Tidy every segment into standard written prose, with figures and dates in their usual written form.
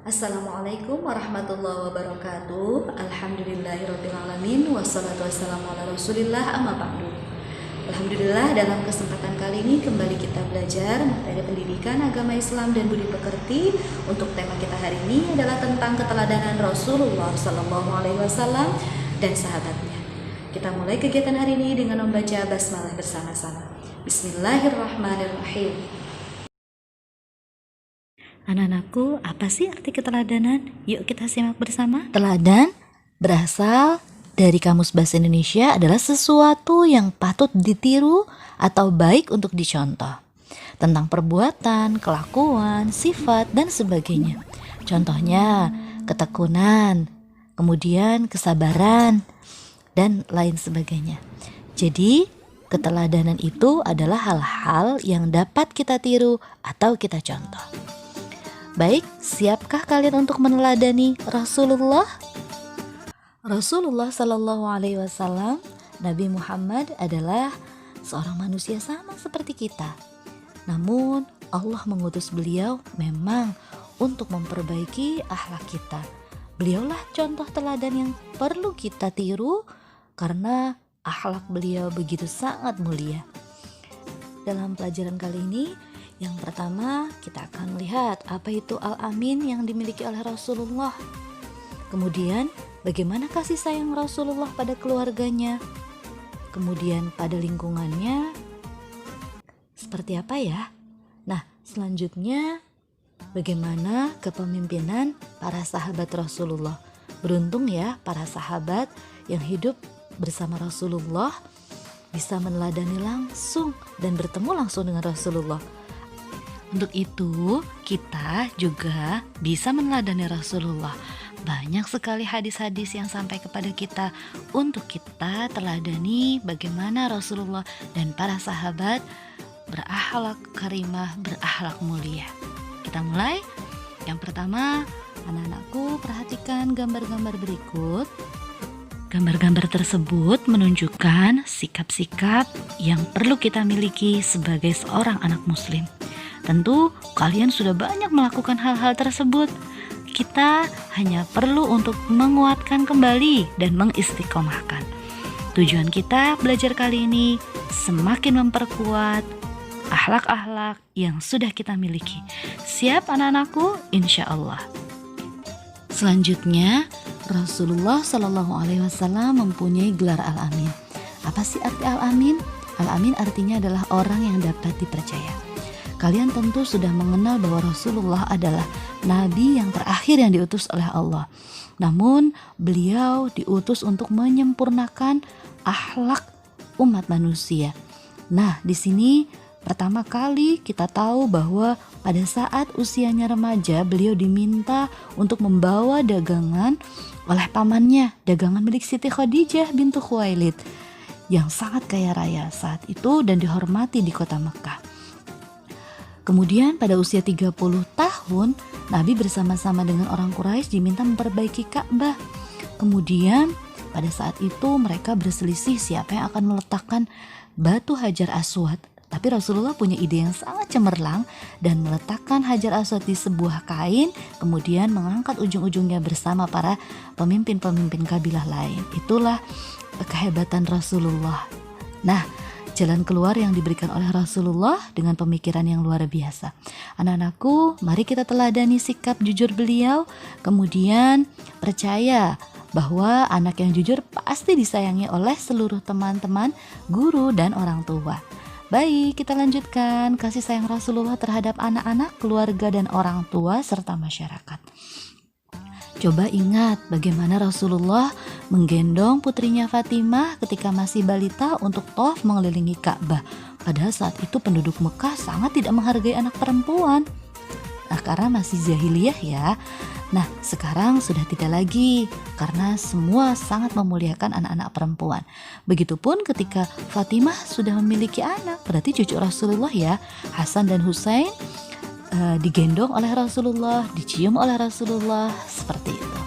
Assalamualaikum warahmatullahi wabarakatuh. Alhamdulillahirrabbilalamin. Wassalatu wassalamu ala rasulillah amma ba'du. Alhamdulillah, dalam kesempatan kali ini kembali kita belajar materi pendidikan agama Islam dan budi pekerti. Untuk tema kita hari ini adalah tentang keteladanan Rasulullah Sallallahu Alaihi Wasallam dan sahabatnya. Kita mulai kegiatan hari ini dengan membaca basmalah bersama-sama. Bismillahirrahmanirrahim. Anak-anakku, apa sih arti keteladanan? Yuk kita simak bersama. Teladan berasal dari Kamus Bahasa Indonesia adalah sesuatu yang patut ditiru atau baik untuk dicontoh. Tentang perbuatan, kelakuan, sifat, dan sebagainya. Contohnya, ketekunan, kemudian kesabaran, dan lain sebagainya. Jadi, keteladanan itu adalah hal-hal yang dapat kita tiru atau kita contoh. Baik, siapkah kalian untuk meneladani Rasulullah? Rasulullah Sallallahu Alaihi Wasallam, Nabi Muhammad adalah seorang manusia sama seperti kita. Namun Allah mengutus beliau memang untuk memperbaiki akhlak kita. Beliaulah contoh teladan yang perlu kita tiru karena akhlak beliau begitu sangat mulia. Dalam pelajaran kali ini, yang pertama, kita akan melihat apa itu Al-Amin yang dimiliki oleh Rasulullah. Kemudian, bagaimana kasih sayang Rasulullah pada keluarganya. Kemudian pada lingkungannya, seperti apa ya? Nah, selanjutnya, bagaimana kepemimpinan para sahabat Rasulullah. Beruntung ya para sahabat yang hidup bersama Rasulullah bisa meneladani langsung dan bertemu langsung dengan Rasulullah. Untuk itu, kita juga bisa meneladani Rasulullah. Banyak sekali hadis-hadis yang sampai kepada kita untuk kita teladani bagaimana Rasulullah dan para sahabat berakhlak karimah, berakhlak mulia. Kita mulai. Yang pertama, anak-anakku perhatikan gambar-gambar berikut. Gambar-gambar tersebut menunjukkan sikap-sikap yang perlu kita miliki sebagai seorang anak muslim. Tentu kalian sudah banyak melakukan hal-hal tersebut. Kita hanya perlu untuk menguatkan kembali dan mengistiqomahkan. Tujuan kita belajar kali ini semakin memperkuat akhlak-akhlak yang sudah kita miliki. Siap anak-anakku? Insya Allah. Selanjutnya, Rasulullah Shallallahu Alaihi Wasallam mempunyai gelar Al-Amin. Apa sih arti Al-Amin? Al-Amin artinya adalah orang yang dapat dipercaya. Kalian tentu sudah mengenal bahwa Rasulullah adalah Nabi yang terakhir yang diutus oleh Allah. Namun beliau diutus untuk menyempurnakan akhlak umat manusia. Nah, di sini pertama kali kita tahu bahwa pada saat usianya remaja beliau diminta untuk membawa dagangan oleh pamannya, dagangan milik Siti Khadijah bintu Khuwailid yang sangat kaya raya saat itu dan dihormati di kota Mekah. Kemudian pada usia 30 tahun, Nabi bersama-sama dengan orang Quraisy diminta memperbaiki Ka'bah. Kemudian pada saat itu mereka berselisih siapa yang akan meletakkan batu Hajar Aswad. Tapi Rasulullah punya ide yang sangat cemerlang dan meletakkan Hajar Aswad di sebuah kain, kemudian mengangkat ujung-ujungnya bersama para pemimpin-pemimpin kabilah lain. Itulah kehebatan Rasulullah. Nah, jalan keluar yang diberikan oleh Rasulullah dengan pemikiran yang luar biasa. Anak-anakku, mari kita teladani sikap jujur beliau, kemudian percaya bahwa anak yang jujur pasti disayangi oleh seluruh teman-teman, guru, dan orang tua. Baik, kita lanjutkan kasih sayang Rasulullah terhadap anak-anak, keluarga, dan orang tua, serta masyarakat. Coba ingat bagaimana Rasulullah menggendong putrinya Fatimah ketika masih balita untuk tawaf mengelilingi Ka'bah. Padahal saat itu penduduk Mekah sangat tidak menghargai anak perempuan. Nah, karena masih jahiliyah ya. Nah, sekarang sudah tidak lagi karena semua sangat memuliakan anak-anak perempuan. Begitupun ketika Fatimah sudah memiliki anak, berarti cucu Rasulullah ya, Hasan dan Husain digendong oleh Rasulullah, dicium oleh Rasulullah, seperti itu.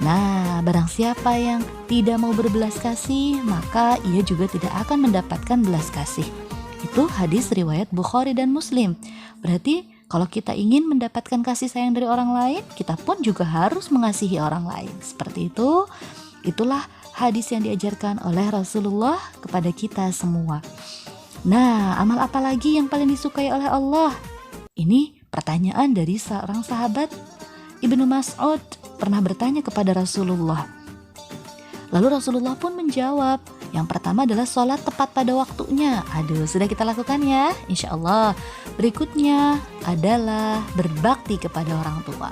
Nah, barang siapa yang tidak mau berbelas kasih, maka ia juga tidak akan mendapatkan belas kasih. Itu hadis riwayat Bukhari dan Muslim. Berarti Kalau kita ingin mendapatkan kasih sayang dari orang lain, kita pun juga harus mengasihi orang lain. Seperti itu, itulah hadis yang diajarkan oleh Rasulullah kepada kita semua. Nah, amal apa lagi yang paling disukai oleh Allah? Ini pertanyaan dari seorang sahabat. Ibnu Mas'ud pernah bertanya kepada Rasulullah. Lalu Rasulullah pun menjawab, yang pertama adalah sholat tepat pada waktunya. Aduh, sudah kita lakukan ya, insya Allah. Berikutnya adalah berbakti kepada orang tua.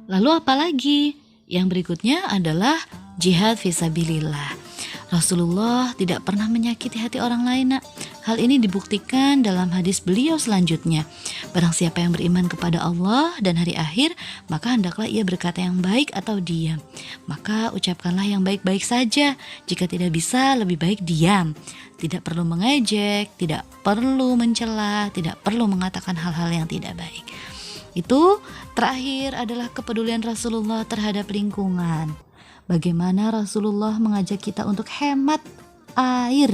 Lalu apa lagi? Yang berikutnya adalah jihad fisabilillah. Rasulullah tidak pernah menyakiti hati orang lain, nak. Hal ini dibuktikan dalam hadis beliau selanjutnya. Barang siapa yang beriman kepada Allah dan hari akhir, maka hendaklah ia berkata yang baik atau diam. Maka ucapkanlah yang baik-baik saja. Jika tidak bisa, lebih baik diam. Tidak perlu mengejek, tidak perlu mencela, tidak perlu mengatakan hal-hal yang tidak baik. Itu terakhir adalah kepedulian Rasulullah terhadap lingkungan. Bagaimana Rasulullah mengajak kita untuk hemat air.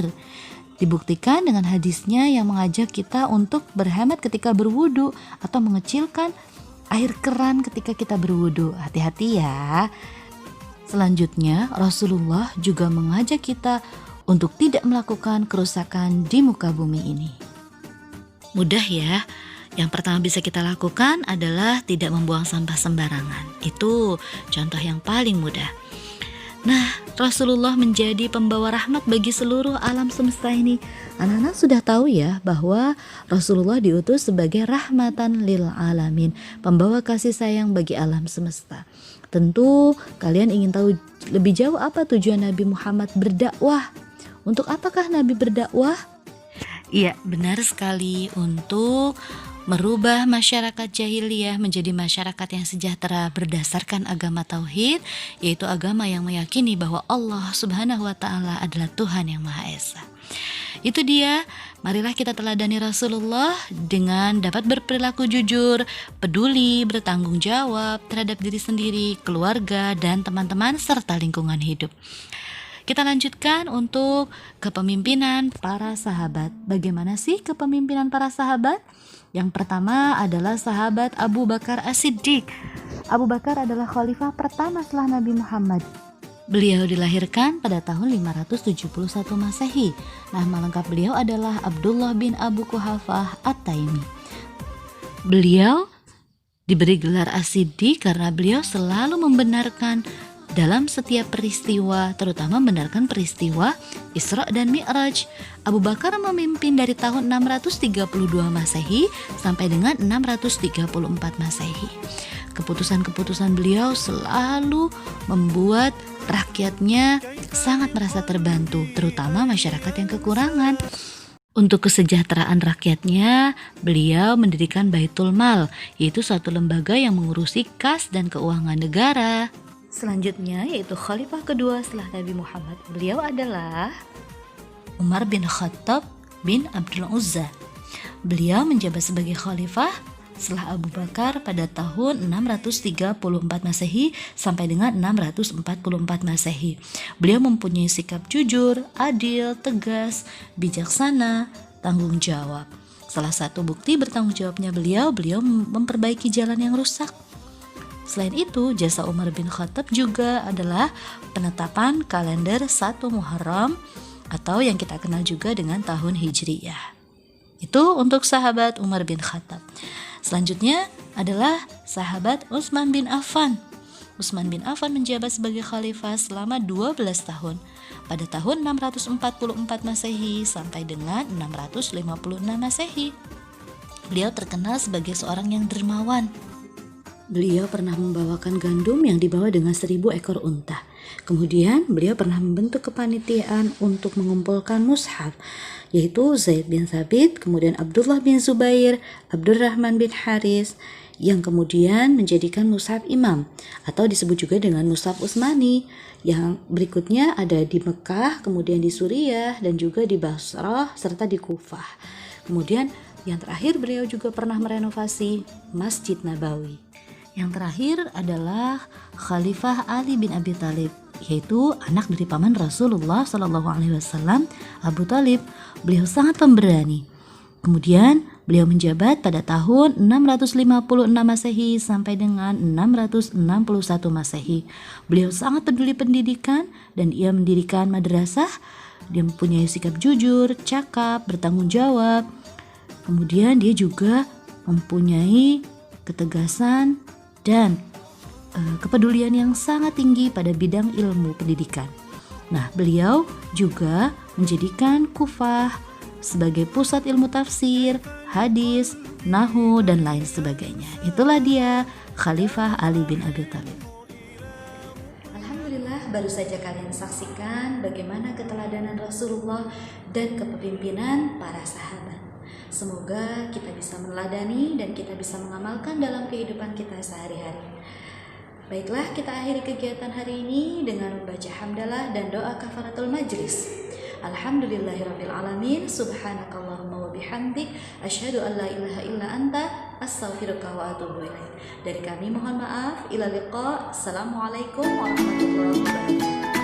Dibuktikan dengan hadisnya yang mengajak kita untuk berhemat ketika berwudu atau mengecilkan air keran ketika kita berwudu. Hati-hati ya. Selanjutnya, Rasulullah juga mengajak kita untuk tidak melakukan kerusakan di muka bumi ini. Mudah ya. Yang pertama bisa kita lakukan adalah tidak membuang sampah sembarangan. Itu contoh yang paling mudah. Nah, Rasulullah menjadi pembawa rahmat bagi seluruh alam semesta ini. Anak-anak sudah tahu ya bahwa Rasulullah diutus sebagai rahmatan lil alamin, pembawa kasih sayang bagi alam semesta. Tentu kalian ingin tahu lebih jauh apa tujuan Nabi Muhammad berdakwah. Untuk apakah Nabi berdakwah? Iya, benar sekali, untuk merubah masyarakat jahiliyah menjadi masyarakat yang sejahtera berdasarkan agama tauhid, yaitu agama yang meyakini bahwa Allah Subhanahu wa taala adalah Tuhan yang Maha Esa. Itu dia, marilah kita teladani Rasulullah dengan dapat berperilaku jujur, peduli, bertanggung jawab terhadap diri sendiri, keluarga, dan teman-teman serta lingkungan hidup. Kita lanjutkan untuk kepemimpinan para sahabat. Bagaimana sih kepemimpinan para sahabat? Yang pertama adalah sahabat Abu Bakar As-Siddiq. Abu Bakar adalah khalifah pertama setelah Nabi Muhammad. Beliau dilahirkan pada tahun 571 Masehi. Nama lengkap beliau adalah Abdullah bin Abu Quhafah At-Taimi. Beliau diberi gelar As-Siddiq karena beliau selalu membenarkan dalam setiap peristiwa, terutama membenarkan peristiwa Isra dan Mi'raj. Abu Bakar memimpin dari tahun 632 Masehi sampai dengan 634 Masehi. Keputusan-keputusan beliau selalu membuat rakyatnya sangat merasa terbantu, terutama masyarakat yang kekurangan. Untuk kesejahteraan rakyatnya, beliau mendirikan Baitul Mal, yaitu suatu lembaga yang mengurusi kas dan keuangan negara. Selanjutnya yaitu khalifah kedua setelah Nabi Muhammad. Beliau adalah Umar bin Khattab bin Abdul Uzza. Beliau menjabat sebagai khalifah setelah Abu Bakar pada tahun 634 Masehi sampai dengan 644 Masehi. Beliau mempunyai sikap jujur, adil, tegas, bijaksana, tanggung jawab. Salah satu bukti bertanggung jawabnya beliau memperbaiki jalan yang rusak. Selain itu, jasa Umar bin Khattab juga adalah penetapan kalender 1 Muharram atau yang kita kenal juga dengan tahun Hijriyah. Itu untuk sahabat Umar bin Khattab. Selanjutnya adalah sahabat Utsman bin Affan. Utsman bin Affan menjabat sebagai khalifah selama 12 tahun pada tahun 644 Masehi sampai dengan 656 Masehi. Beliau terkenal sebagai seorang yang dermawan. Beliau pernah membawakan gandum yang dibawa dengan 1000 ekor unta. Kemudian beliau pernah membentuk kepanitiaan untuk mengumpulkan mushaf, yaitu Zaid bin Thabit, kemudian Abdullah bin Zubair, Abdurrahman bin Haris, yang kemudian menjadikan mushaf imam atau disebut juga dengan mushaf Utsmani. Yang berikutnya ada di Mekah, kemudian di Suriah, dan juga di Basrah serta di Kufah. Kemudian yang terakhir beliau juga pernah merenovasi Masjid Nabawi. Yang terakhir adalah Khalifah Ali bin Abi Thalib, yaitu anak dari paman Rasulullah SAW, Abu Thalib. Beliau sangat pemberani. Kemudian Beliau menjabat pada tahun 656 Masehi sampai dengan 661 Masehi. Beliau sangat peduli pendidikan dan ia mendirikan madrasah. Dia mempunyai sikap jujur, cakap, bertanggung jawab. Kemudian dia juga mempunyai ketegasan dan kepedulian yang sangat tinggi pada bidang ilmu pendidikan. Nah, beliau juga menjadikan Kufah sebagai pusat ilmu tafsir, hadis, nahwu, dan lain sebagainya. Itulah dia Khalifah Ali bin Abi Thalib. Alhamdulillah, baru saja kalian saksikan bagaimana keteladanan Rasulullah dan kepemimpinan para sahabat. Semoga kita bisa meneladani dan kita bisa mengamalkan dalam kehidupan kita sehari-hari. Baiklah, kita akhiri kegiatan hari ini dengan membaca hamdalah dan doa kafaratul majlis. Alhamdulillahirabbil alamin, subhanakallahumma wa bihamdik, asyhadu an la ilaha illa anta, astaghfiruka wa atubu ilaik. Dari kami mohon maaf, ila liqa. Assalamualaikum warahmatullahi wabarakatuh.